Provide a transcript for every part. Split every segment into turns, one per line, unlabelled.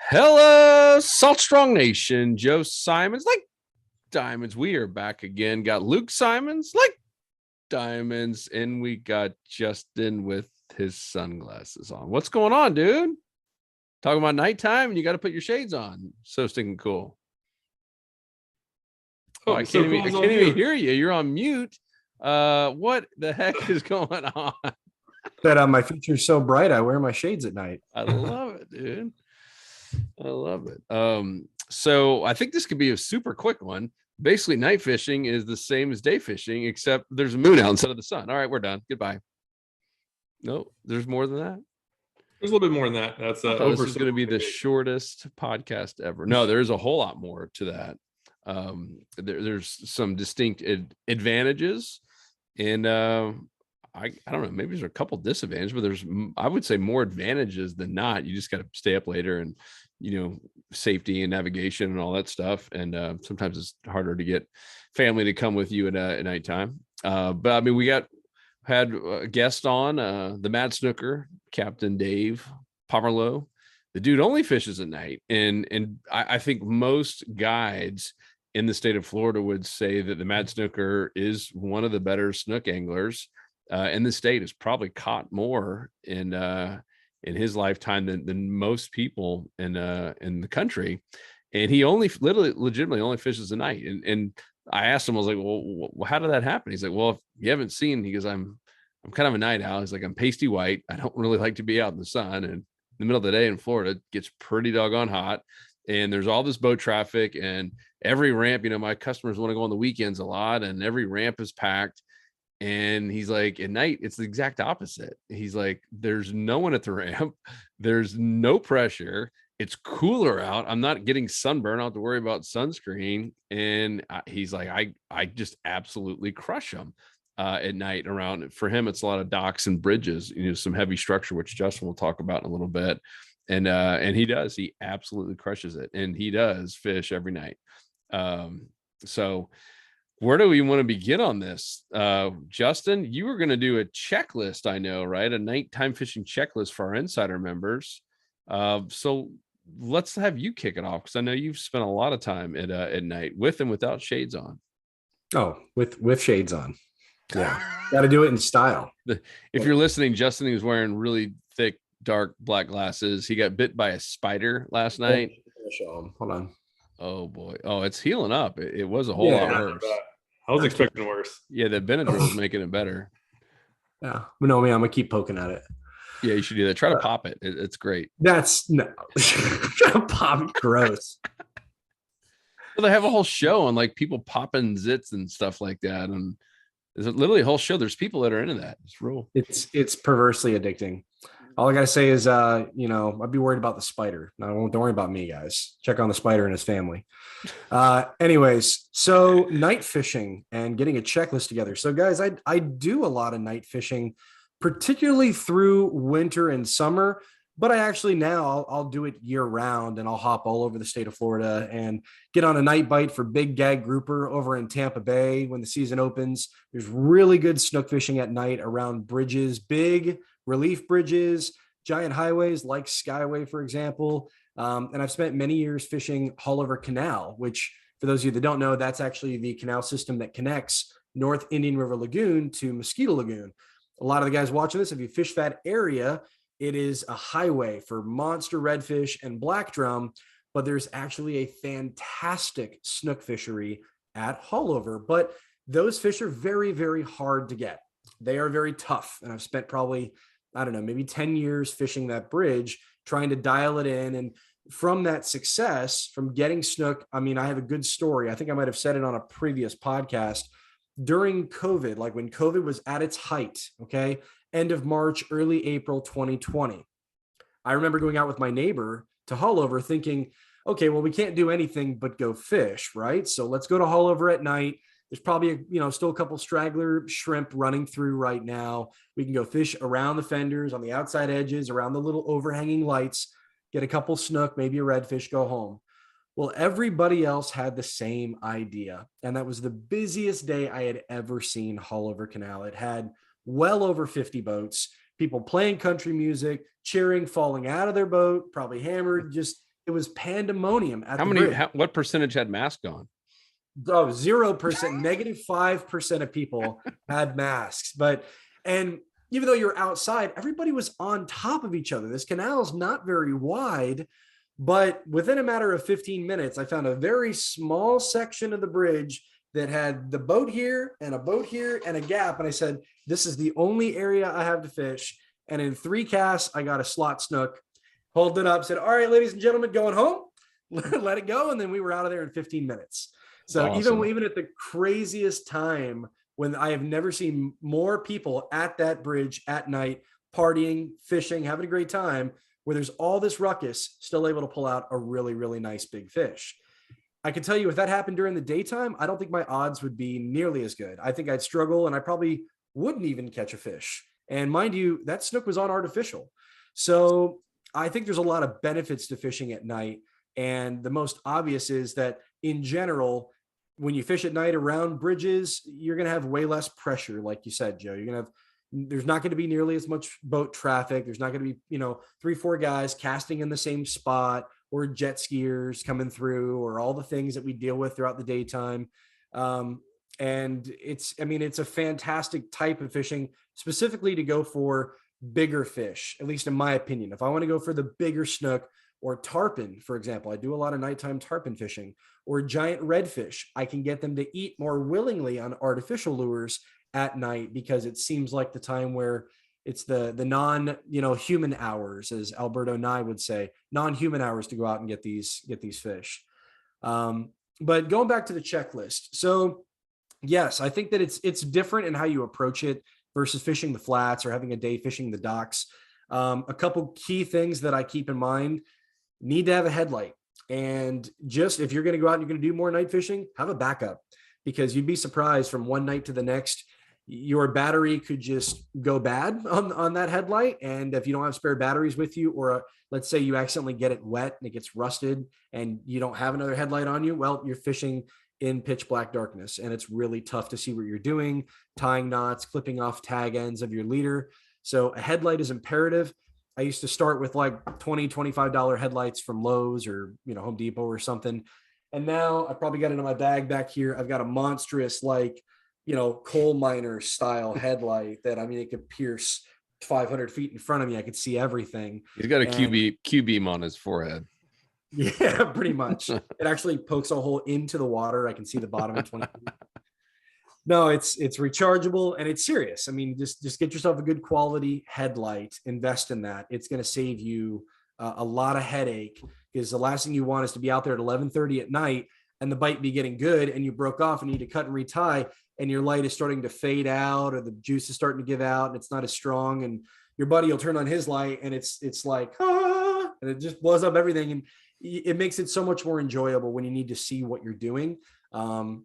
Hello, Salt Strong Nation. Joe Simons, like diamonds. We are back again. Got Luke Simons, like diamonds, and we got Justin with his sunglasses on. What's going on, dude? Talking about nighttime, and you got to put your shades on. So stinking cool. Oh, I can't even hear you. You're on mute. What the heck is going on?
That my future's so bright, I wear my shades at night.
I love it, dude. I love it. So I think this could be a super quick one. Basically, night fishing is the same as day fishing, except there's a moon out instead of the sun. All right, we're done. Goodbye. No, there's more than that.
There's a little bit more than that. That's
this is going to be the shortest podcast ever. No, there's a whole lot more to that. There's some distinct advantages, and I don't know, maybe there's a couple disadvantages, but I would say more advantages than not. You just got to stay up later and, safety and navigation and all that stuff. And sometimes it's harder to get family to come with you at nighttime. But I mean, we had a guest on, the Mad Snooker, Captain Dave Pomerleau. The dude only fishes at night. And I think most guides in the state of Florida would say that the Mad Snooker is one of the better snook anglers in the state. Has probably caught more in his lifetime than most people in the country. And he only legitimately only fishes at night. And I asked him, I was like, well, how did that happen? He's like, well, if you haven't seen, he goes, I'm kind of a night owl. He's like, I'm pasty white. I don't really like to be out in the sun. And in the middle of the day in Florida, it gets pretty doggone hot. And there's all this boat traffic and every ramp, my customers want to go on the weekends a lot, and every ramp is packed. And he's like, at night, it's the exact opposite. He's like, there's no one at the ramp. There's no pressure. It's cooler out. I'm not getting sunburn. I don't have to worry about sunscreen. And he's like, I just absolutely crush them at night around. For him, it's a lot of docks and bridges, some heavy structure, which Justin will talk about in a little bit. And he absolutely crushes it. And he does fish every night. So where do we want to begin on this? Justin, you were going to do a checklist, I know, right? A nighttime fishing checklist for our insider members. So let's have you kick it off, because I know you've spent a lot of time at night with and without shades on.
Oh, with shades on. Yeah. Got to do it in style.
If you're listening, Justin is wearing really thick, dark black glasses. He got bit by a spider last night.
Hold on.
Oh boy. Oh, it's healing up. It was a whole lot worse.
I was expecting worse.
Yeah, the Benadryl was making it better.
Yeah. But no, man, I'm gonna keep poking at it.
Yeah, you should do that. Try to pop it. It's great.
That's no pop. Gross.
Well, they have a whole show on like people popping zits and stuff like that. And there's literally a whole show. There's people that are into that. It's real.
It's perversely addicting. All I gotta say is, I'd be worried about the spider. Don't worry about me, guys. Check on the spider and his family. Anyways, so night fishing and getting a checklist together. So, guys, I do a lot of night fishing, particularly through winter and summer. But I actually now I'll do it year round, and I'll hop all over the state of Florida and get on a night bite for big gag grouper over in Tampa Bay when the season opens. There's really good snook fishing at night around bridges, big relief bridges, giant highways like Skyway, for example. And I've spent many years fishing Haulover Canal, which, for those of you that don't know, that's actually the canal system that connects North Indian River Lagoon to Mosquito Lagoon. A lot of the guys watching this, if you fish that area, it is a highway for monster redfish and black drum, but there's actually a fantastic snook fishery at Haulover. But those fish are very, very hard to get. They are very tough. And I've spent probably, maybe 10 years fishing that bridge, trying to dial it in. And from that success, from getting snook, I have a good story. I think I might have said it on a previous podcast. During COVID, like when COVID was at its height, okay, end of March, early April 2020, I remember going out with my neighbor to Haulover thinking, okay, well, we can't do anything but go fish, right? So let's go to Haulover at night. There's probably still a couple straggler shrimp running through right now. We can go fish around the fenders, on the outside edges, around the little overhanging lights, get a couple snook, maybe a redfish, go home. Well, everybody else had the same idea. And that was the busiest day I had ever seen Haulover Canal. It had well over 50 boats, people playing country music, cheering, falling out of their boat, probably hammered, just It was pandemonium at the bridge.
What percentage had masks on?
Oh, 0%, -5% of people had masks. And even though you're outside, everybody was on top of each other. This canal is not very wide, but within a matter of 15 minutes, I found a very small section of the bridge that had the boat here and a boat here and a gap. And I said, this is the only area I have to fish. And in 3 casts, I got a slot snook, pulled it up, said, all right, ladies and gentlemen, going home, let it go. And then we were out of there in 15 minutes. So
awesome.
even at the craziest time, when I have never seen more people at that bridge at night, partying, fishing, having a great time, where there's all this ruckus, still able to pull out a really, really nice big fish. I can tell you, if that happened during the daytime, I don't think my odds would be nearly as good. I think I'd struggle, and I probably wouldn't even catch a fish. And mind you, that snook was on artificial. So I think there's a lot of benefits to fishing at night. And the most obvious is that in general, when you fish at night around bridges, you're going to have way less pressure. Like you said, Joe, there's not going to be nearly as much boat traffic. There's not going to be, 3-4 guys casting in the same spot, or jet skiers coming through, or all the things that we deal with throughout the daytime. And it's a fantastic type of fishing, specifically to go for bigger fish, at least in my opinion. If I want to go for the bigger snook or tarpon, for example, I do a lot of nighttime tarpon fishing, or giant redfish, I can get them to eat more willingly on artificial lures at night, because it seems like the time where it's the non, human hours, as Alberto Nye would say, non-human hours to go out and get these fish. But going back to the checklist. So yes, I think that it's different in how you approach it versus fishing the flats or having a day fishing the docks. A couple key things that I keep in mind: need to have a headlight. And just if you're going to go out and you're going to do more night fishing, have a backup, because you'd be surprised from one night to the next, your battery could just go bad on that headlight. And if you don't have spare batteries with you, or let's say you accidentally get it wet and it gets rusted and you don't have another headlight on you, well, you're fishing in pitch black darkness, and it's really tough to see what you're doing, tying knots, clipping off tag ends of your leader. So a headlight is imperative. I used to start with like $20, $25 headlights from Lowe's or, Home Depot or something. And now I probably got it in my bag back here. I've got a monstrous, coal miner style headlight that, it could pierce 500 feet in front of me. I could see everything.
He's got a Q beam on his forehead.
Yeah, pretty much. It actually pokes a hole into the water. I can see the bottom of 20 feet. No, it's rechargeable, and it's serious. Just get yourself a good quality headlight, invest in that. It's going to save you a lot of headache, because the last thing you want is to be out there at 11:30 at night and the bite be getting good and you broke off and need to cut and retie, and your light is starting to fade out, or the juice is starting to give out and it's not as strong, and your buddy will turn on his light and it's like, and it just blows up everything. And it makes it so much more enjoyable when you need to see what you're doing.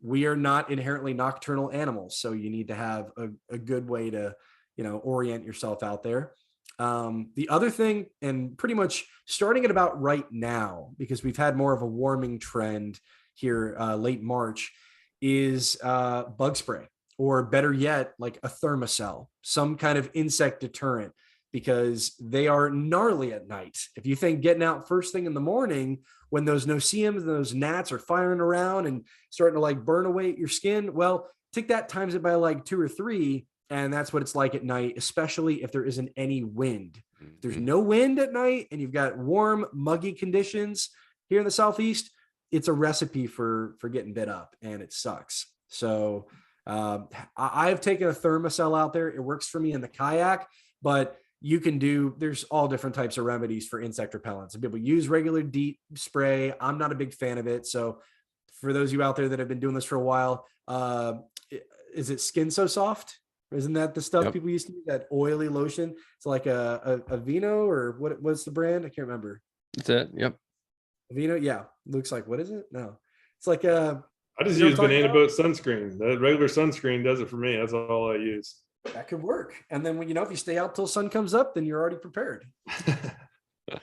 We are not inherently nocturnal animals, so you need to have a good way to, orient yourself out there. The other thing, and pretty much starting at about right now, because we've had more of a warming trend here, late March, is bug spray, or better yet, like a thermocell, some kind of insect deterrent, because they are gnarly at night. If you think getting out first thing in the morning, when those no-see-ums and those gnats are firing around and starting to burn away at your skin, well, take that times it by 2 or 3, and that's what it's like at night, especially if there isn't any wind. If there's no wind at night and you've got warm, muggy conditions here in the Southeast, it's a recipe for getting bit up, and it sucks. So I've taken a thermocell out there. It works for me in the kayak, but there's all different types of remedies for insect repellents. Some people use regular DEET spray. I'm not a big fan of it. So for those of you out there that have been doing this for a while, is it Skin So Soft? Isn't that the stuff people used to use, that oily lotion? It's like a Vino, or what's the brand? I can't remember.
That's it. Yep.
Vino. Yeah. Looks like, what is it? No, it's like
I just use banana boat sunscreen. The regular sunscreen does it for me. That's all I use.
That could work. And then if you stay out till sun comes up, then you're already prepared.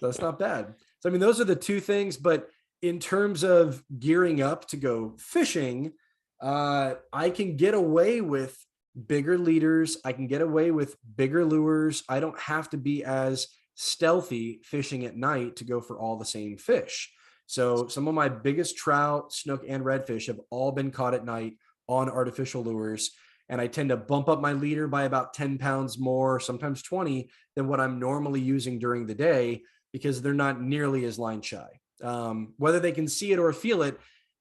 That's not bad. So, those are the two things. But in terms of gearing up to go fishing, I can get away with bigger leaders. I can get away with bigger lures. I don't have to be as stealthy fishing at night to go for all the same fish. So some of my biggest trout, snook, and redfish have all been caught at night on artificial lures. And I tend to bump up my leader by about 10 pounds more, sometimes 20, than what I'm normally using during the day, because they're not nearly as line shy. Whether they can see it or feel it,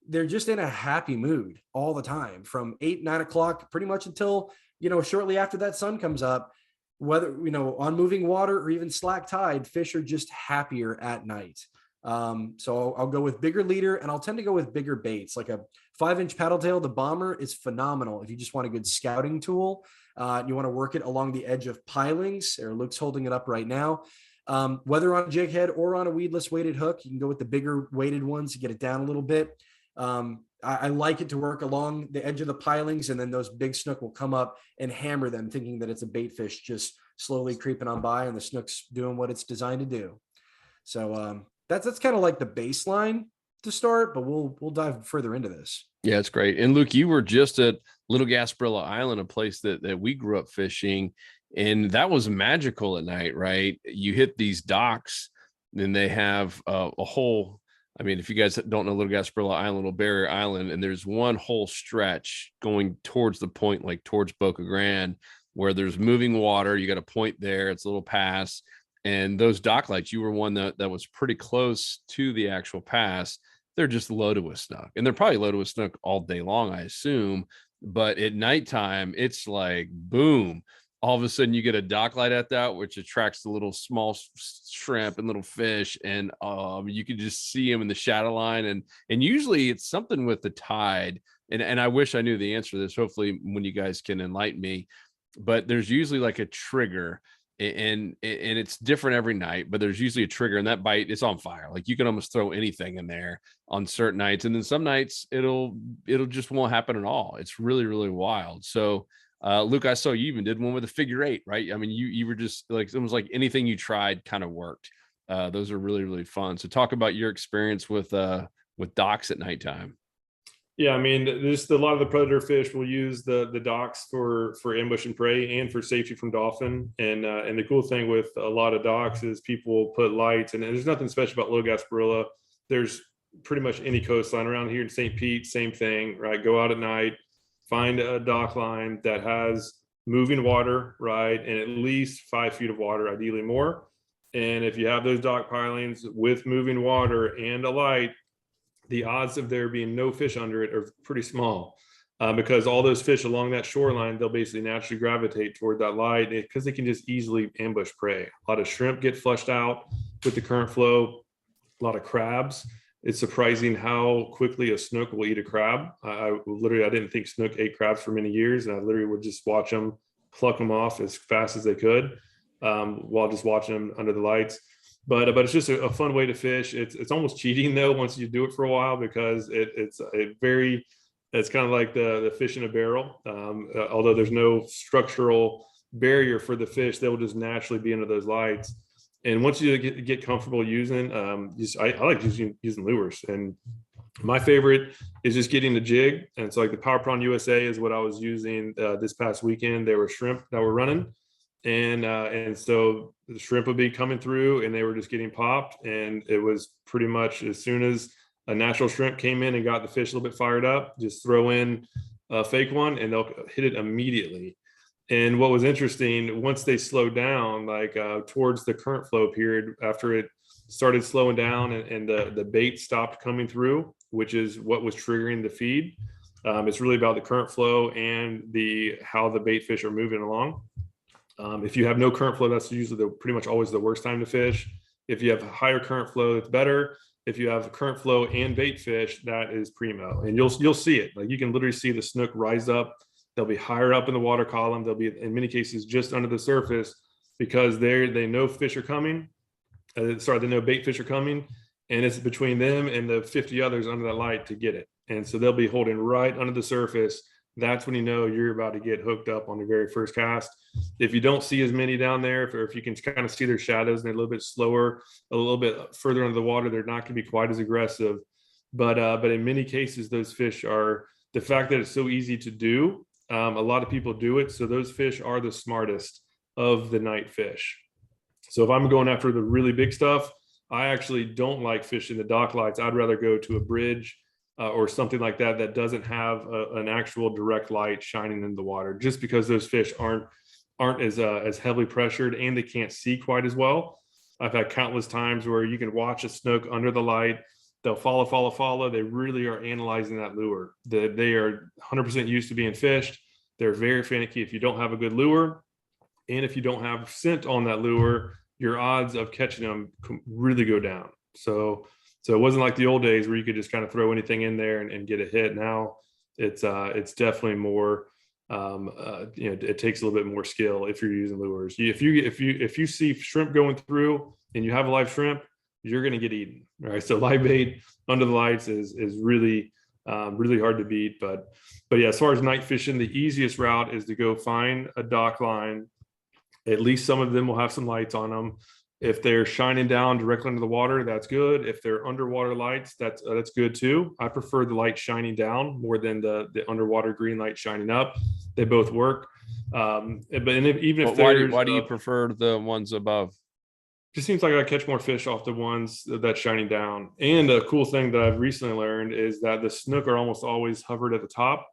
they're just in a happy mood all the time from 8, 9 o'clock, pretty much until, shortly after that sun comes up. Whether, on moving water or even slack tide, fish are just happier at night. So I'll go with bigger leader, and I'll tend to go with bigger baits. Like a 5-inch paddle tail, the bomber is phenomenal if you just want a good scouting tool. You want to work it along the edge of pilings, or Luke's holding it up right now. Whether on a jig head or on a weedless weighted hook, you can go with the bigger weighted ones to get it down a little bit. I like it to work along the edge of the pilings, and then those big snook will come up and hammer them, thinking that it's a bait fish just slowly creeping on by, and the snook's doing what it's designed to do. So that's kind of like the baseline to start, but we'll dive further into this.
Yeah, it's great. And Luke, you were just at Little Gasparilla Island, a place that we grew up fishing, and that was magical at night, right? You hit these docks, and they have a whole. I mean, if you guys don't know Little Gasparilla Island, Little Barrier Island, and there's one whole stretch going towards the point, like towards Boca Grande, where there's moving water. You got a point there. It's a little pass. And those dock lights, you were one that was pretty close to the actual pass. They're just loaded with snook. And they're probably loaded with snook all day long, I assume. But at nighttime, it's like, boom. All of a sudden you get a dock light at that, which attracts the little small shrimp and little fish. And you can just see them in the shadow line. And usually it's something with the tide. And I wish I knew the answer to this. Hopefully when you guys can enlighten me, but there's usually like a trigger, and it's different every night, but there's usually a trigger, and that bite is on fire. Like you can almost throw anything in there on certain nights. And then some nights it'll just won't happen at all. It's really, really wild. So Luke, I saw you even did one with a figure 8, right? I mean, you were just like, it was like anything you tried kind of worked. Those are really, really fun. So talk about your experience with docks at nighttime.
Yeah, I mean, just a lot of the predator fish will use the docks for ambush and prey and for safety from dolphin. And the cool thing with a lot of docks is people will put lights, and there's nothing special about Little Gasparilla. There's pretty much any coastline around here in St. Pete, same thing, right? Go out at night, find a dock line that has moving water, right? And at least 5 feet of water, ideally more. And if you have those dock pilings with moving water and a light, the odds of there being no fish under it are pretty small, because all those fish along that shoreline, they'll basically naturally gravitate toward that light because they can just easily ambush prey. A lot of shrimp get flushed out with the current flow, a lot of crabs. It's surprising how quickly a snook will eat a crab. I didn't think snook ate crabs for many years, and I literally would just watch them pluck them off as fast as they could while just watching them under the lights. But it's just a fun way to fish. It's almost cheating though once you do it for a while, because it's kind of like the fish in a barrel. Although there's no structural barrier for the fish, they will just naturally be under those lights. And once you get comfortable using, I like using lures. And my favorite is just getting the jig. And it's like the Power Prawn USA is what I was using this past weekend. There were shrimp that were running. And so the shrimp would be coming through, and they were just getting popped. And it was pretty much as soon as a natural shrimp came in and got the fish a little bit fired up, just throw in a fake one and they'll hit it immediately. And what was interesting, once they slowed down, like towards the current flow period, after it started slowing down and the bait stopped coming through, which is what was triggering the feed. It's really about the current flow and how the bait fish are moving along. If you have no current flow, that's usually pretty much always the worst time to fish. If you have a higher current flow, it's better. If you have current flow and bait fish, that is primo. And you'll see it. Like you can literally see the snook rise up. They'll be higher up in the water column. They'll be in many cases just under the surface, because they know fish are coming. They know bait fish are coming, and it's between them and the 50 others under that light to get it. And so they'll be holding right under the surface. That's when you know you're about to get hooked up on the very first cast. If you don't see as many down there, if you can kind of see their shadows and they're a little bit slower, a little bit further under the water, they're not going to be quite as aggressive. But in many cases, those fish are, the fact that it's so easy to do, a lot of people do it. So those fish are the smartest of the night fish. So if I'm going after the really big stuff, I actually don't like fishing the dock lights. I'd rather go to a bridge or something like that that doesn't have an actual direct light shining in the water, just because those fish aren't as heavily pressured and they can't see quite as well. I've had countless times where you can watch a snook under the light. They'll follow. They really are analyzing that lure. They are 100% used to being fished. They're very finicky. If you don't have a good lure, and if you don't have scent on that lure, your odds of catching them really go down. So it wasn't like the old days where you could just kind of throw anything in there and get a hit. Now it's definitely more, it takes a little bit more skill if you're using lures. If you see shrimp going through and you have a live shrimp, you're going to get eaten. Right. So live bait under the lights is really, really hard to beat. But yeah, as far as night fishing, the easiest route is to go find a dock line. At least some of them will have some lights on them. If they're shining down directly into the water, that's good. If they're underwater lights, that's good too. I prefer the light shining down more than the underwater green light shining up. They both work. Why
do you prefer the ones above?
Just seems like I catch more fish off the ones that's shining down. And a cool thing that I've recently learned is that the snook are almost always hovered at the top.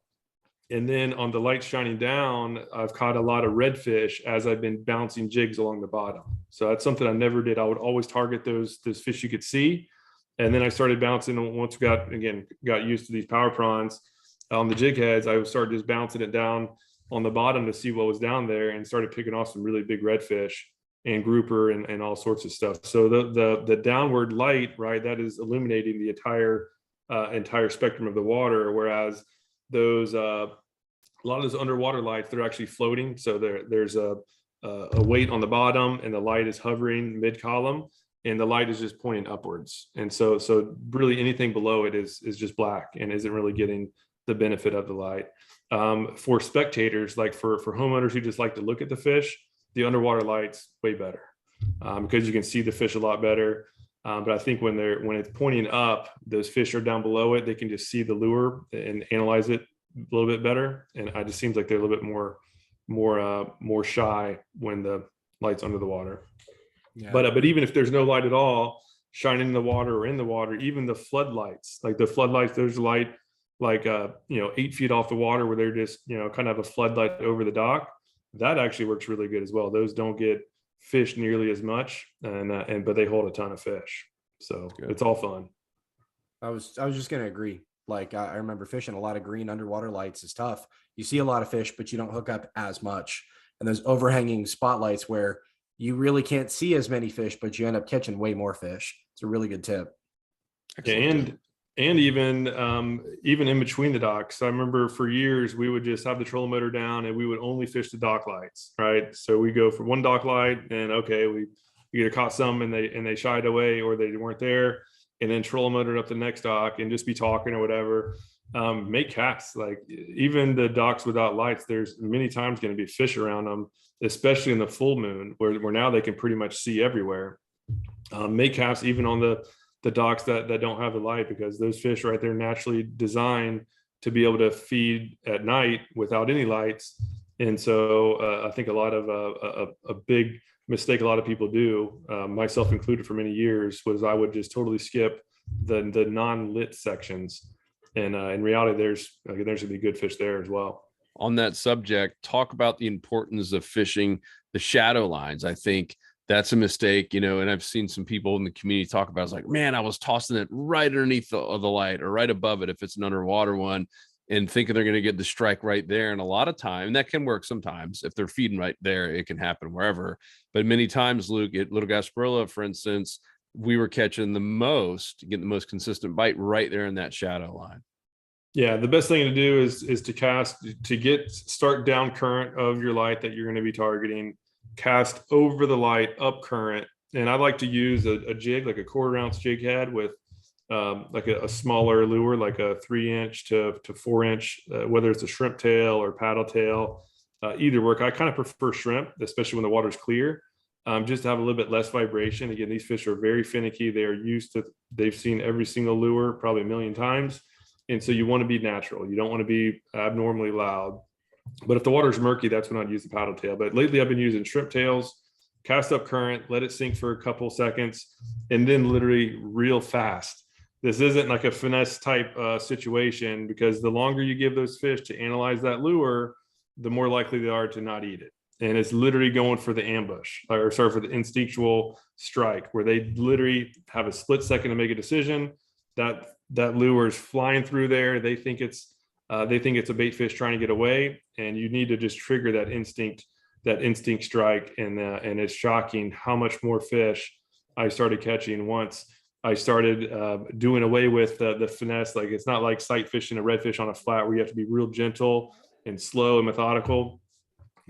And then on the light shining down, I've caught a lot of redfish as I've been bouncing jigs along the bottom. So that's something I never did. I would always target those fish you could see. And then I started bouncing once got used to these power prawns on the jig heads. I would start just bouncing it down on the bottom to see what was down there, and started picking off some really big redfish and grouper and all sorts of stuff. So the downward light, right, that is illuminating the entire spectrum of the water. Whereas those a lot of those underwater lights, they're actually floating. So there's a weight on the bottom, and the light is hovering mid column, and the light is just pointing upwards. And so really anything below it is just black and isn't really getting the benefit of the light. For spectators, like for homeowners who just like to look at the fish, the underwater light's way better because you can see the fish a lot better. But I think when it's pointing up, those fish are down below it. They can just see the lure and analyze it a little bit better. And it just seems like they're a little bit more shy when the light's under the water. Yeah. But even if there's no light at all shining in the water or in the water, even the floodlights, there's light like 8 feet off the water where they're just kind of a floodlight over the dock. That actually works really good as well. Those don't get fish nearly as much, but they hold a ton of fish. So it's all fun.
I was just gonna agree. Like I remember fishing a lot of green underwater lights is tough. You see a lot of fish, but you don't hook up as much. And those overhanging spotlights where you really can't see as many fish, but you end up catching way more fish. It's a really good tip.
And even in between the docks, I remember for years we would just have the trolling motor down and we would only fish the dock lights, right? So we go for one dock light and we either caught some and they shied away or they weren't there, and then troll motor up the next dock and just be talking or whatever. Make casts. Like even the docks without lights, there's many times going to be fish around them, especially in the full moon where now they can pretty much see everywhere. Make casts even on the docks that don't have the light, because those fish right there naturally designed to be able to feed at night without any lights. And so I think a lot of a big mistake a lot of people do, myself included for many years, was I would just totally skip the non-lit sections. And in reality, there's going to be good fish there as well.
On that subject, talk about the importance of fishing the shadow lines. I think that's a mistake, and I've seen some people in the community talk about, it's like, man, I was tossing it right underneath the light or right above it if it's an underwater one, and thinking they're going to get the strike right there. And a lot of time that can work. Sometimes if they're feeding right there, it can happen wherever. But many times, Luke, at Little Gasparilla, for instance, we were getting the most consistent bite right there in that shadow line.
Yeah, the best thing to do is to cast, to start down current of your light that you're going to be targeting. Cast over the light up current, and I like to use a jig, like a 1/4 ounce jig head with like a smaller lure, like a 3-inch to 4-inch, whether it's a shrimp tail or paddle tail, either work. I kind of prefer shrimp, especially when the water's clear, just to have a little bit less vibration. Again, these fish are very finicky. They've seen every single lure probably a million times, and so you want to be natural. You don't want to be abnormally loud. But if the water's murky, that's when I'd use the paddle tail. But lately I've been using shrimp tails cast up current, let it sink for a couple seconds, and then literally reel fast. This isn't like a finesse type situation, because the longer you give those fish to analyze that lure, the more likely they are to not eat it. And it's literally going for the ambush, or sorry, for the instinctual strike, where they literally have a split second to make a decision. That lure is flying through there. They think it's a bait fish trying to get away, and you need to just trigger that instinct strike. And it's shocking how much more fish I started catching once I started doing away with the finesse. Like, it's not like sight fishing a redfish on a flat where you have to be real gentle and slow and methodical.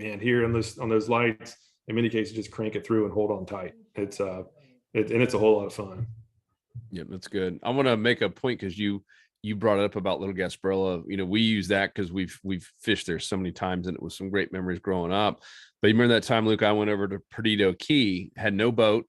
And here on those lights, in many cases, just crank it through and hold on tight. It's a whole lot of fun.
Yep, that's good. I want to make a point, because you brought it up about Little Gasparilla. We use that because we've fished there so many times, and it was some great memories growing up. But you remember that time, Luke, I went over to Perdido Key, had no boat,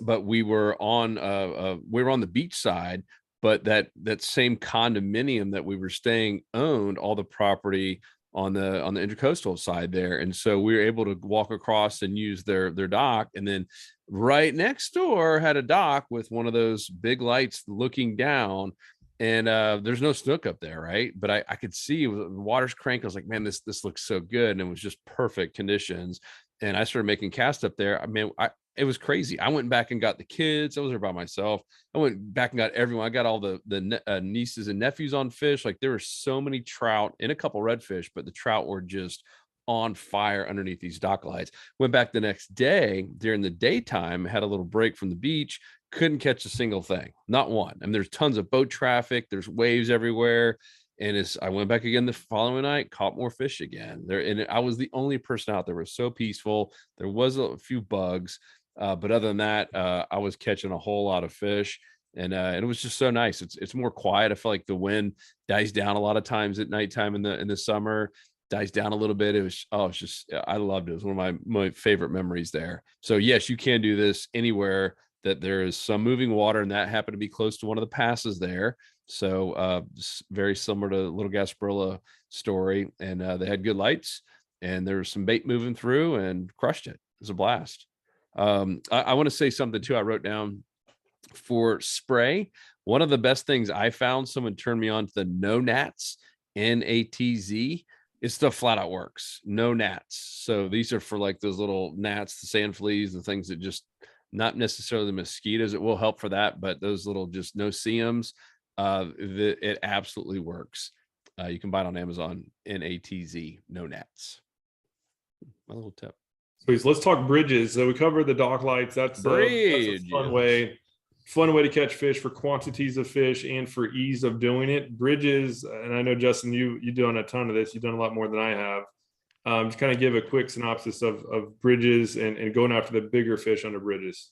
but we were on the beach side, but that same condominium that we were staying owned all the property on the intercoastal side there. And so we were able to walk across and use their dock. And then right next door had a dock with one of those big lights looking down. And there's no snook up there, right? But I could see the water's cranked. I was like, man, this looks so good. And it was just perfect conditions. And I started making casts up there. I mean, it was crazy. I went back and got the kids. I was there by myself. I went back and got everyone. I got all the nieces and nephews on fish. Like, there were so many trout and a couple redfish, but the trout were just on fire underneath these dock lights. Went back the next day during the daytime, had a little break from the beach, couldn't catch a single thing, not one. I mean, there's tons of boat traffic, there's waves everywhere. And I went back again the following night, caught more fish again there. And I was the only person out there. It was so peaceful. There was a few bugs. But other than that, I was catching a whole lot of fish, and it was just so nice. It's more quiet. I feel like the wind dies down a lot of times at nighttime in the summer, dies down a little bit. It's just, I loved it. It was one of my favorite memories there. So yes, you can do this anywhere that there is some moving water, and that happened to be close to one of the passes there. So very similar to Little Gasparilla story, and they had good lights, and there was some bait moving through, and crushed it. It was a blast. I want to say something too. I wrote down for spray. One of the best things I found, someone turned me on to the No Nats, NATZ. It's the flat out works. No gnats. So these are for like those little gnats, the sand fleas, the things that just, not necessarily the mosquitoes. It will help for that, but those little just no-see-ums, it absolutely works. You can buy it on Amazon, NATZ, No Nats. My little tip.
So let's talk bridges. So we covered the dock lights. That's a fun way to catch fish, for quantities of fish and for ease of doing it. Bridges, and I know, Justin, you've done a ton of this. You've done a lot more than I have. Just kind of give a quick synopsis of bridges and going after the bigger fish under bridges.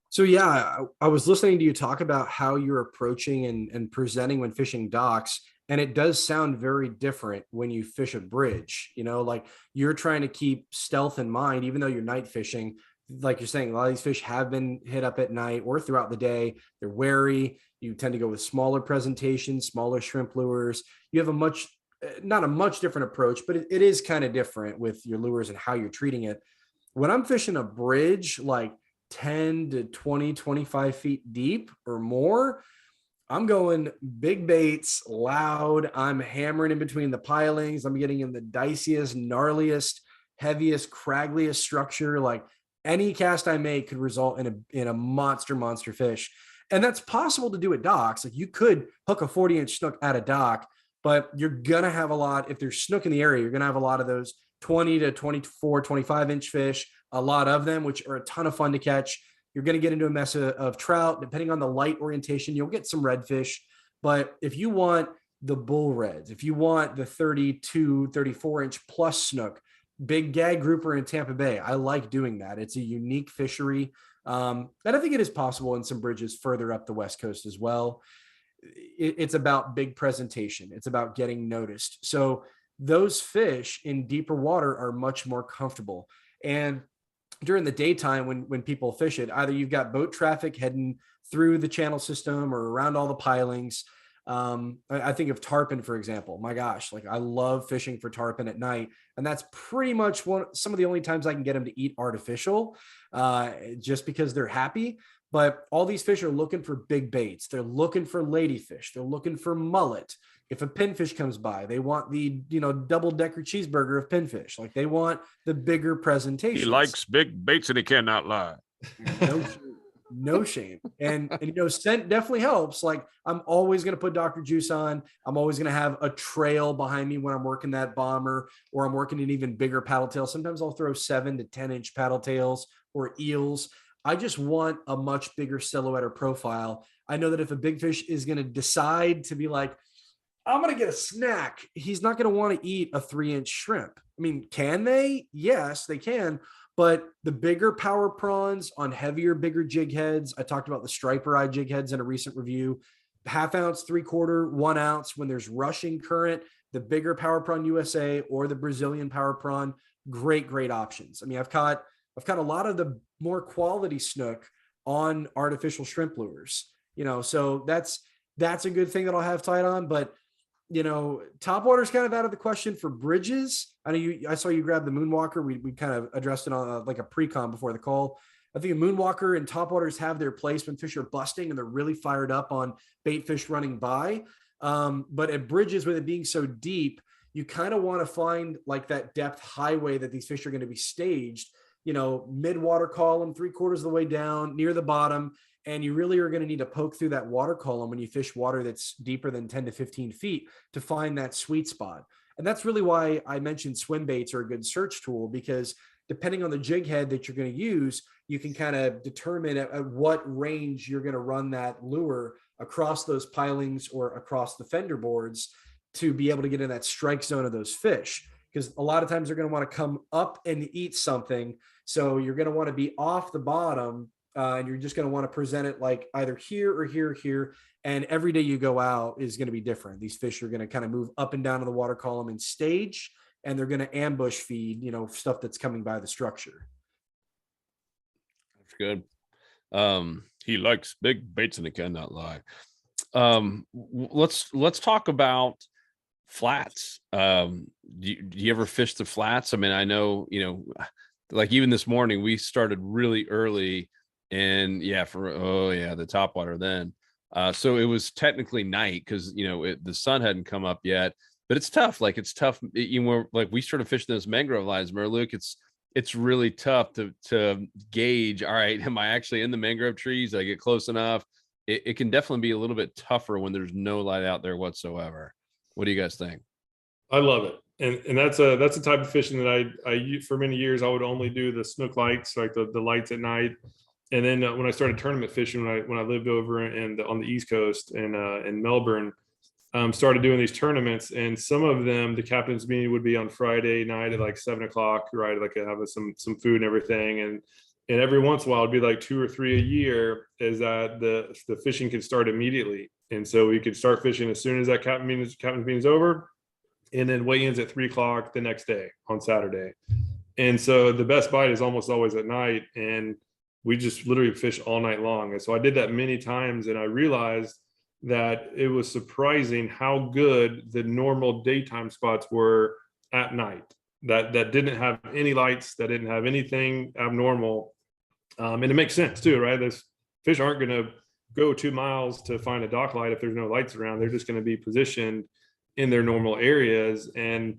So yeah, I was listening to you talk about how you're approaching and presenting when fishing docks. And it does sound very different when you fish a bridge, like you're trying to keep stealth in mind, even though you're night fishing. Like you're saying, a lot of these fish have been hit up at night or throughout the day. They're wary. You tend to go with smaller presentations, smaller shrimp lures. You have not a much different approach, but it is kind of different with your lures and how you're treating it. When I'm fishing a bridge, like 10 to 20, 25 feet deep or more, I'm going big baits, loud. I'm hammering in between the pilings. I'm getting in the diciest, gnarliest, heaviest, craggliest structure. Like, any cast I make could result in a monster fish. And that's possible to do at docks. Like, you could hook a 40-inch snook at a dock, but you're going to have a lot, if there's snook in the area, you're going to have a lot of those 20 to 24, 25-inch fish, a lot of them, which are a ton of fun to catch. You're going to get into a mess of trout. Depending on the light orientation, you'll get some redfish. But if you want the bull reds, if you want the 32, 34-inch plus snook, big gag grouper in Tampa Bay, I like doing that. It's a unique fishery. And I think it is possible in some bridges further up the West Coast as well. It's about big presentation. It's about getting noticed. So those fish in deeper water are much more comfortable. And during the daytime, when people fish it, either you've got boat traffic heading through the channel system or around all the pilings. I think of tarpon, for example. My gosh, like I love fishing for tarpon at night, and that's pretty much some of the only times I can get them to eat artificial, just because they're happy. But all these fish are looking for big baits. They're looking for ladyfish. They're looking for mullet. If a pinfish comes by, they want the double-decker cheeseburger of pinfish. Like they want the bigger presentations.
He likes big baits and he cannot lie.
No shame. No shame. And scent definitely helps. Like I'm always going to put Dr. Juice on. I'm always going to have a trail behind me when I'm working that bomber, or I'm working an even bigger paddle tail. Sometimes I'll throw 7 to 10 inch paddle tails or eels. I just want a much bigger silhouette or profile. I know that if a big fish is going to decide to be like, I'm going to get a snack, he's not going to want to eat a 3-inch shrimp. I mean, can they? Yes, they can. But the bigger power prawns on heavier, bigger jig heads, I talked about the striper eye jig heads in a recent review, 1/2 ounce, 3/4, 1 ounce, when there's rushing current, the bigger power prawn USA or the Brazilian power prawn, great options. I mean, I've caught a lot of the more quality snook on artificial shrimp lures, so that's a good thing that I'll have tied on. But topwater is kind of out of the question for bridges. I know I saw you grab the Moonwalker. We kind of addressed it on like a pre-com before the call. I think a Moonwalker and topwaters have their place when fish are busting and they're really fired up on bait fish running by. But at bridges, with it being so deep, you kind of want to find like that depth highway that these fish are going to be staged, mid-water column, 3/4 of the way down, near the bottom. And you really are going to need to poke through that water column when you fish water that's deeper than 10 to 15 feet to find that sweet spot. And that's really why I mentioned swim baits are a good search tool, because depending on the jig head that you're going to use, you can kind of determine at what range you're going to run that lure across those pilings or across the fender boards to be able to get in that strike zone of those fish. Because a lot of times they're going to want to come up and eat something. So you're going to want to be off the bottom. And you're just going to want to present it like either here or here, here. And every day you go out is going to be different. These fish are going to kind of move up and down to the water column and stage, and they're going to ambush feed, stuff that's coming by the structure.
That's good. He likes big baits and he cannot lie. Let's talk about flats. Do you ever fish the flats? I mean, I know, like even this morning we started really early. And the topwater then. So it was technically night because the sun hadn't come up yet. But it's tough. Like it's tough. Like we started fishing those mangrove lines, Luke. It's really tough to gauge. All right, am I actually in the mangrove trees? Did I get close enough? It can definitely be a little bit tougher when there's no light out there whatsoever. What do you guys think?
I love it. And that's a type of fishing that I for many years I would only do the snook lights, like the lights at night. And then when I started tournament fishing, when I lived over on the East Coast in Melbourne, started doing these tournaments, and some of them, the captain's meeting would be on Friday night at like 7 o'clock, right? Like I have some food and everything. And every once in a while it'd be like 2 or 3 a year, is that the fishing could start immediately. And so we could start fishing as soon as that captain's meeting is over. And then weigh-ins at 3 o'clock the next day on Saturday. And so the best bite is almost always at night. And we just literally fish all night long. And so I did that many times, and I realized that it was surprising how good the normal daytime spots were at night that didn't have any lights, that didn't have anything abnormal. And it makes sense too, right? Those fish aren't going to go 2 miles to find a dock light if there's no lights around. They're just going to be positioned in their normal areas. And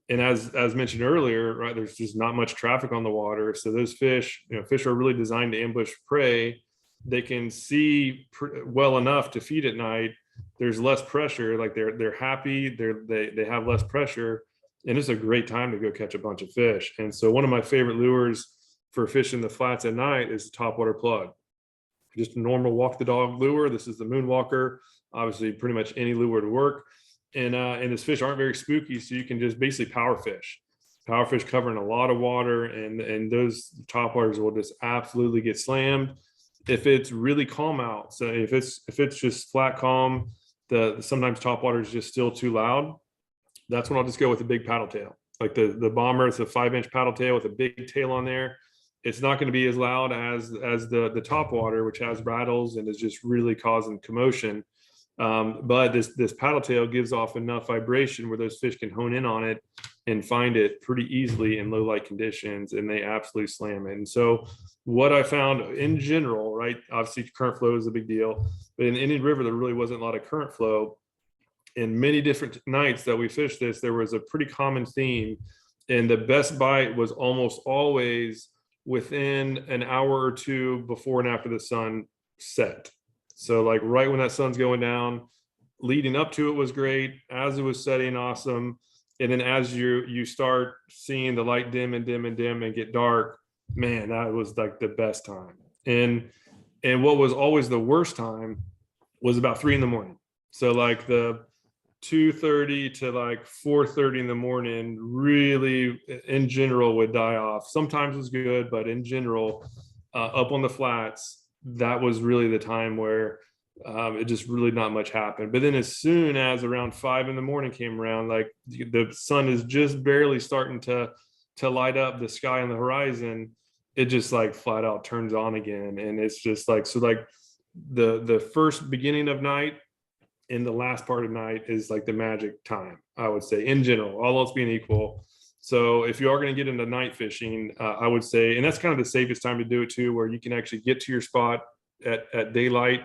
as mentioned earlier, right, there's just not much traffic on the water. So those fish, fish are really designed to ambush prey. They can see well enough to feed at night. There's less pressure. Like they're happy. They have less pressure, and it's a great time to go catch a bunch of fish. And so one of my favorite lures for fishing the flats at night is the topwater plug. Just a normal walk the dog lure. This is the Moonwalker. Obviously, pretty much any lure to work. And these fish aren't very spooky, so you can just basically power fish covering a lot of water, and those topwaters will just absolutely get slammed if it's really calm out. So if it's just flat calm, sometimes topwater is just still too loud. That's when I'll just go with a big paddle tail, like the bomber. It's a 5-inch paddle tail with a big tail on there. It's not going to be as loud as the topwater, which has rattles and is just really causing commotion. But this paddle tail gives off enough vibration where those fish can hone in on it and find it pretty easily in low light conditions, and they absolutely slam it. And so what I found in general, right, obviously current flow is a big deal, but in Indian River, there really wasn't a lot of current flow. In many different nights that we fished this, there was a pretty common theme, and the best bite was almost always within an hour or two before and after the sun set. So like right when that sun's going down, leading up to it was great. As it was setting, awesome. And then as you start seeing the light dim and dim and dim and get dark, man, that was like the best time. And what was always the worst time was about 3 a.m. So like the 2:30 to like 4:30 in the morning really in general would die off. Sometimes it was good, but in general, up on the flats, that was really the time where it just really not much happened. But then as soon as around 5 a.m. came around, like the sun is just barely starting to light up the sky on the horizon, it just like flat out turns on again. And it's just like, so like the first beginning of night and the last part of night is like the magic time, I would say, in general, all else being equal. So if you are going to get into night fishing, I would say, and that's kind of the safest time to do it too, where you can actually get to your spot at daylight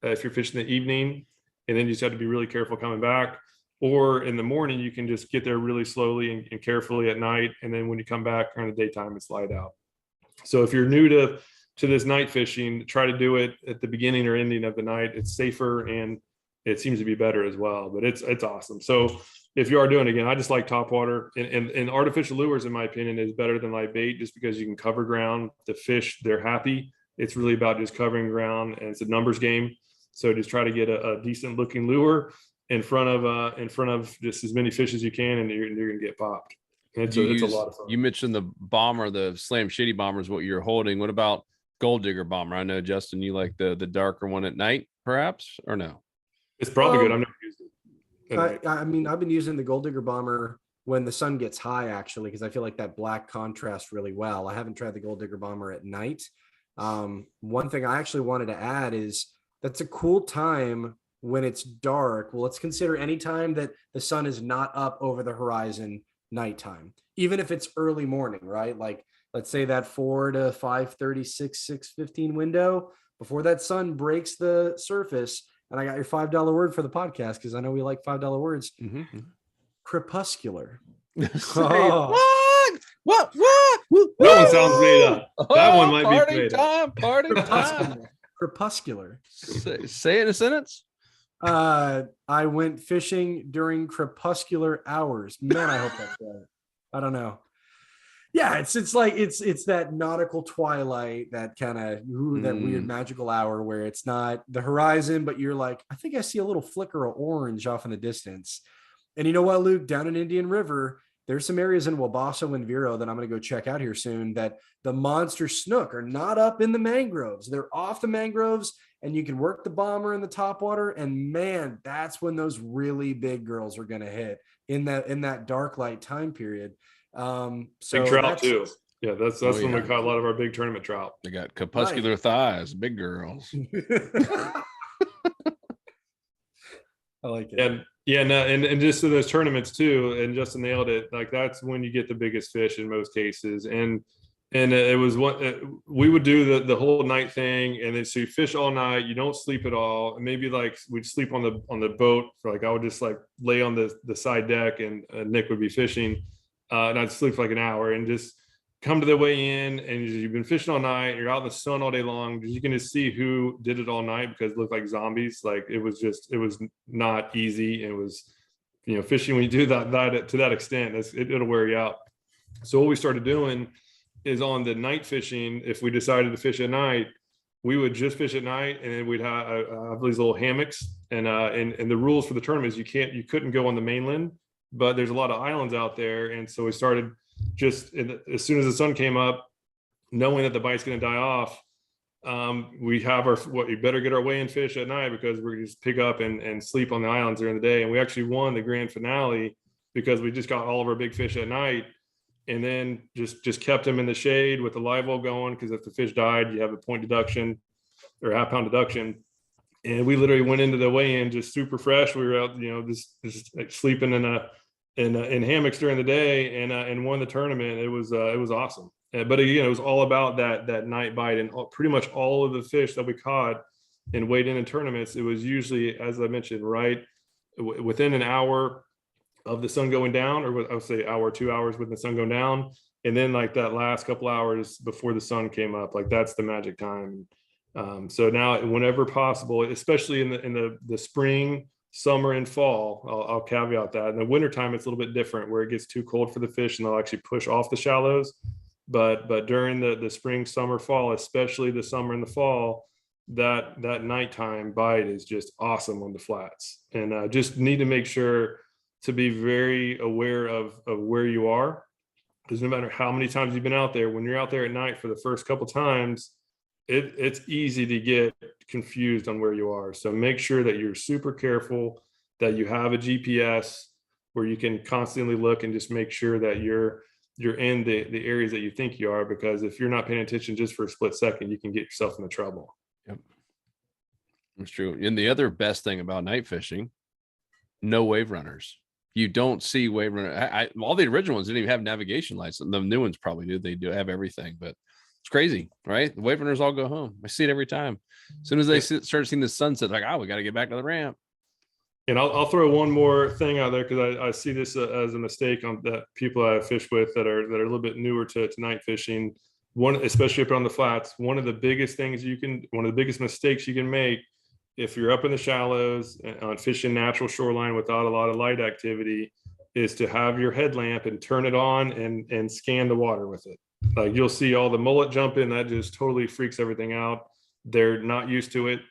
if you're fishing in the evening, and then you just have to be really careful coming back. Or in the morning, you can just get there really slowly and carefully at night, and then when you come back during the daytime, it's light out. So if you're new to this night fishing, try to do it at the beginning or ending of the night. It's safer and it seems to be better as well, but it's awesome. So if you are doing it again, I just like topwater, and artificial lures, in my opinion, is better than live bait just because you can cover ground. The fish, they're happy. It's really about just covering ground, and it's a numbers game. So just try to get a decent looking lure in front of just as many fish as you can, and you're going to get popped. It's a lot of fun.
You mentioned the bomber, the Slam Shitty bomber is what you're holding. What about Gold Digger bomber? I know, Justin, you like the darker one at night, perhaps, or no?
It's probably good. I've never used it.
I mean, I've been using the Gold Digger bomber when the sun gets high, actually, because I feel like that black contrasts really well. I haven't tried the Gold Digger bomber at night. One thing I actually wanted to add is that's a cool time when it's dark. Well, let's consider any time that the sun is not up over the horizon, nighttime, even if it's early morning, right? Like, let's say that 4 to 5:30, 6:15 window before that sun breaks the surface. And I got your $5 word for the podcast because I know we like $5 words.
Mm-hmm.
Crepuscular.
What? What?
That one sounds made up. That one might
party
be made
time,
up.
party time.
Crepuscular.
Say it in a sentence.
I went fishing during crepuscular hours. Man, I hope that's right. I don't know. Yeah, it's like it's that nautical twilight, that kind of that weird magical hour where it's not the horizon, but you're like, I think I see a little flicker of orange off in the distance. And you know what, Luke, down in Indian River, there's some areas in Wabasso and Vero that I'm going to go check out here soon that the monster snook are not up in the mangroves. They're off the mangroves, and you can work the bomber in the topwater. And man, that's when those really big girls are going to hit in that dark light time period. So
big trout too. Yeah, that's when we caught a lot of our big tournament trout.
They got crepuscular thighs, big girls.
I like it.
And and just in those tournaments too, and Justin nailed it. Like that's when you get the biggest fish in most cases. And it was we would do the whole night thing, and then so you fish all night, you don't sleep at all. And maybe like we'd sleep on the boat for like I would just like lay on the side deck, and Nick would be fishing. And I'd sleep for like an hour and just come to the weigh in, and you've been fishing all night. You're out in the sun all day long. You can just see who did it all night because it looked like zombies. Like it was not easy. It was, fishing when you do that to that extent, it'll wear you out. So what we started doing is on the night fishing, if we decided to fish at night, we would just fish at night, and then we'd have these little hammocks. And the rules for the tournament is you couldn't go on the mainland, but there's a lot of islands out there. And so we started just as soon as the sun came up, knowing that the bite's going to die off, we have you better get our weigh-in fish at night because we're going to just pick up and sleep on the islands during the day. And we actually won the grand finale because we just got all of our big fish at night, and then just kept them in the shade with the live well going, because if the fish died, you have a point deduction or half pound deduction. And we literally went into the weigh-in just super fresh. We were out, just like sleeping in hammocks during the day, and won the tournament. It was awesome. But again, it was all about that night bite, and pretty much all of the fish that we caught and weighed in tournaments. It was usually, as I mentioned, right within an hour of the sun going down, or I would say hour, 2 hours with the sun going down, and then like that last couple hours before the sun came up, like that's the magic time. So now, whenever possible, especially in the spring, summer, and fall, I'll caveat that. In the wintertime, it's a little bit different, where it gets too cold for the fish and they'll actually push off the shallows. But during the spring, summer, fall, especially the summer and the fall, that nighttime bite is just awesome on the flats. And just need to make sure to be very aware of where you are, because no matter how many times you've been out there, when you're out there at night for the first couple times, it's easy to get confused on where you are. So make sure that you're super careful, that you have a GPS where you can constantly look and just make sure that you're in the areas that you think you are, because if you're not paying attention just for a split second, you can get yourself into trouble.
Yep, that's true. And the other best thing about night fishing, no wave runners. You don't see wave runner. All the original ones didn't even have navigation lights. The new ones probably do. They do have everything, but it's crazy, right? The wave runners all go home. I see it every time. As soon as they start seeing the sunset, like, we got to get back to the ramp.
And I'll throw one more thing out there, because I see this as a mistake on that people I fish with that are a little bit newer to night fishing. One, especially up on the flats, one of the biggest mistakes you can make if you're up in the shallows on fishing natural shoreline without a lot of light activity, is to have your headlamp and turn it on and scan the water with it. Like, you'll see all the mullet jump in, that just totally freaks everything out. They're not used to it.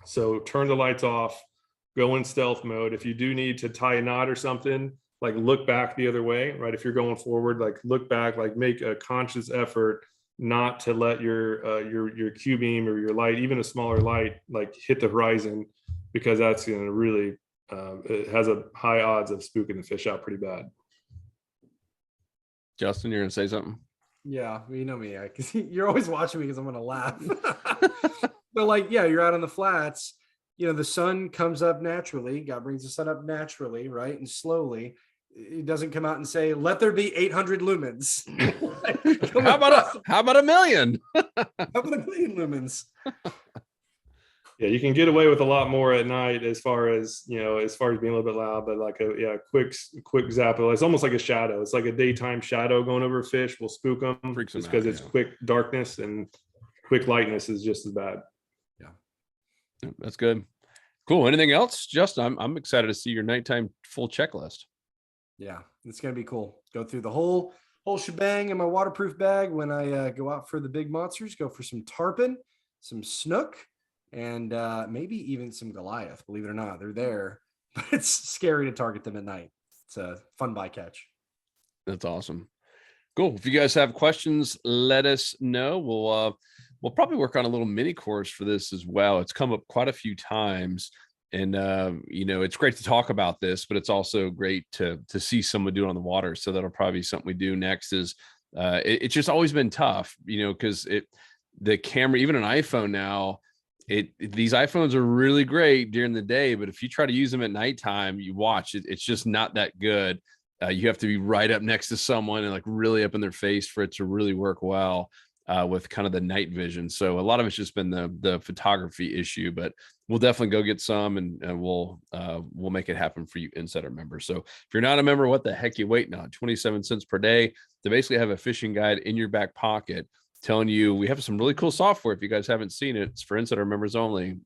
So turn the lights off, go in stealth mode. If you do need to tie a knot or something, like, look back the other way, right? If you're going forward, like, look back, like, make a conscious effort not to let your Q beam or your light, even a smaller light, like, hit the horizon, because that's going to really, it has a high odds of spooking the fish out pretty bad.
Justin, you're going to say something?
Yeah, you know me, because you're always watching me because I'm going to laugh. But like, yeah, you're out on the flats, the sun comes up naturally. God brings the sun up naturally, right? And slowly. It doesn't come out and say, let there be 800 lumens.
How about a million?
How about a million lumens?
Yeah, you can get away with a lot more at night, as far as being a little bit loud, but like a quick zap. It's almost like a shadow. It's like a daytime shadow going over a fish will spook them, just because it's quick darkness, and quick lightness is just as bad.
Yeah, that's good. Cool. Anything else, Justin? I'm excited to see your nighttime full checklist.
Yeah, it's gonna be cool. Go through the whole shebang in my waterproof bag when I go out for the big monsters. Go for some tarpon, some snook, and maybe even some Goliath. Believe it or not, they're there, but it's scary to target them at night. It's a fun bycatch.
That's awesome. Cool. If you guys have questions, let us know. We'll probably work on a little mini course for this as well. It's come up quite a few times. And, it's great to talk about this, but it's also great to see someone do it on the water. So that'll probably be something we do next. Is it's just always been tough, because the camera, even an iPhone now, these iPhones are really great during the day, but if you try to use them at nighttime, you watch it, it's just not that good. You have to be right up next to someone and like really up in their face for it to really work well. With kind of the night vision. So a lot of it's just been the photography issue, but we'll definitely go get some, and we'll make it happen for you Insider members. So if you're not a member, what the heck you waiting on? 27 cents per day to basically have a fishing guide in your back pocket telling you, we have some really cool software. If you guys haven't seen it, it's for Insider members only,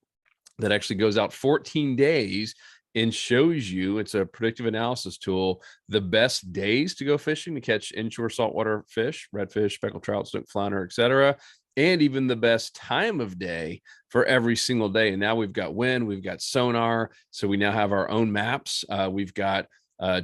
that actually goes out 14 days and shows you, it's a predictive analysis tool, the best days to go fishing to catch inshore saltwater fish, redfish, speckled trout, snook, flounder, etc., and even the best time of day for every single day. And now we've got wind, we've got sonar, so we now have our own maps. We've got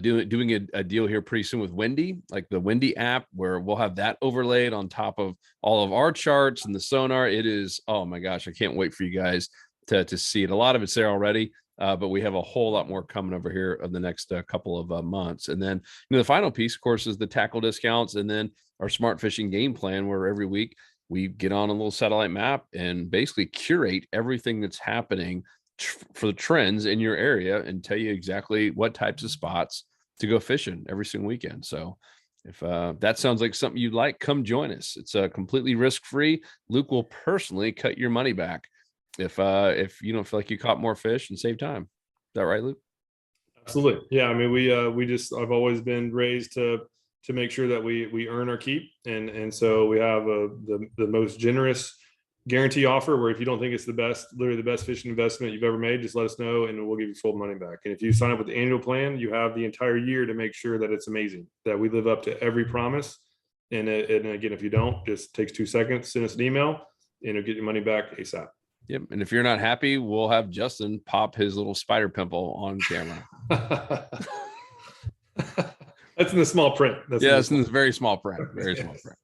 doing a deal here pretty soon with Windy, like the Windy app, where we'll have that overlaid on top of all of our charts and the sonar. It is, oh my gosh, I can't wait for you guys to see it. A lot of it's there already. But we have a whole lot more coming over here in the next couple of months. And then, the final piece, of course, is the tackle discounts, and then our smart fishing game plan, where every week we get on a little satellite map and basically curate everything that's happening for the trends in your area and tell you exactly what types of spots to go fishing every single weekend. So if that sounds like something you'd like, come join us. It's completely risk-free. Luke will personally cut your money back if you don't feel like you caught more fish and save time. Is that right, Luke?
Absolutely. Yeah. I mean, I've always been raised to make sure that we earn our keep. And so we have the most generous guarantee offer where if you don't think it's literally the best fishing investment you've ever made, just let us know and we'll give you full money back. And if you sign up with the annual plan, you have the entire year to make sure that it's amazing, that we live up to every promise. And again, if you don't, just takes 2 seconds, send us an email and it'll get your money back ASAP.
Yep. And if you're not happy, we'll have Justin pop his little spider pimple on camera.
That's in the small print.
That's in the very small print. Very small print.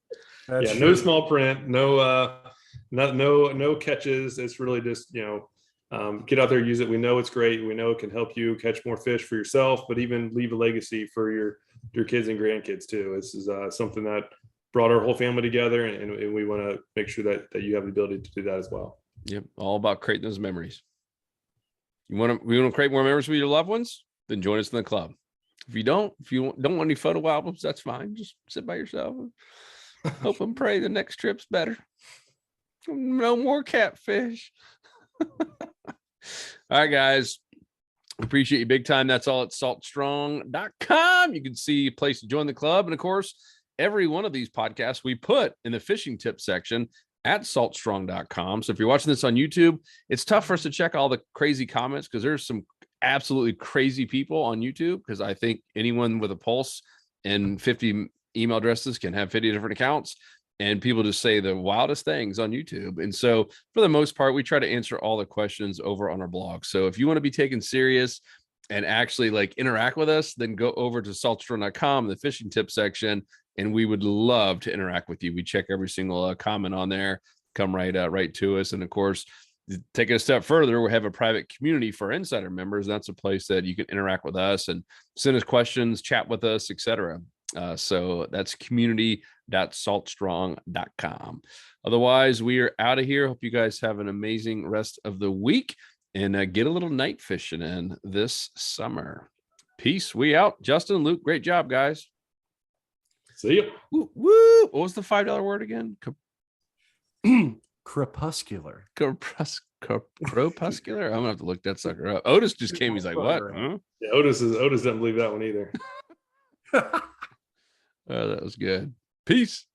That's
yeah,
true.
no small print, no catches. It's really just, get out there, use it. We know it's great. We know it can help you catch more fish for yourself, but even leave a legacy for your kids and grandkids too. This is something that brought our whole family together, and we want to make sure that you have the ability to do that as well.
Yep. All about creating those memories. We want to create more memories with your loved ones? Then join us in the club. If you don't want any photo albums, that's fine. Just sit by yourself. Hope and pray the next trip's better. No more catfish. All right, guys. Appreciate you big time. That's all at saltstrong.com. You can see a place to join the club. And of course, every one of these podcasts we put in the fishing tip section at saltstrong.com. So if you're watching this on YouTube, it's tough for us to check all the crazy comments because there's some absolutely crazy people on YouTube, because I think anyone with a pulse and 50 email addresses can have 50 different accounts, and people just say the wildest things on YouTube. And so for the most part, we try to answer all the questions over on our blog. So if you want to be taken serious and actually like interact with us, then go over to saltstrong.com, the fishing tip section, and we would love to interact with you. We check every single comment on there. Come right to us. And of course, take it a step further, we have a private community for insider members. That's a place that you can interact with us and send us questions, chat with us, etc. So that's community.saltstrong.com. Otherwise, we are out of here. Hope you guys have an amazing rest of the week and get a little night fishing in this summer. Peace. We out. Justin, Luke, great job, guys.
See you.
Woo, woo. What was the $5 word again?
Crepuscular.
Crepuscular. I'm gonna have to look that sucker up. Otis just came. He's like, "What?" Huh?
Yeah, Otis doesn't believe that one either.
Oh, that was good. Peace.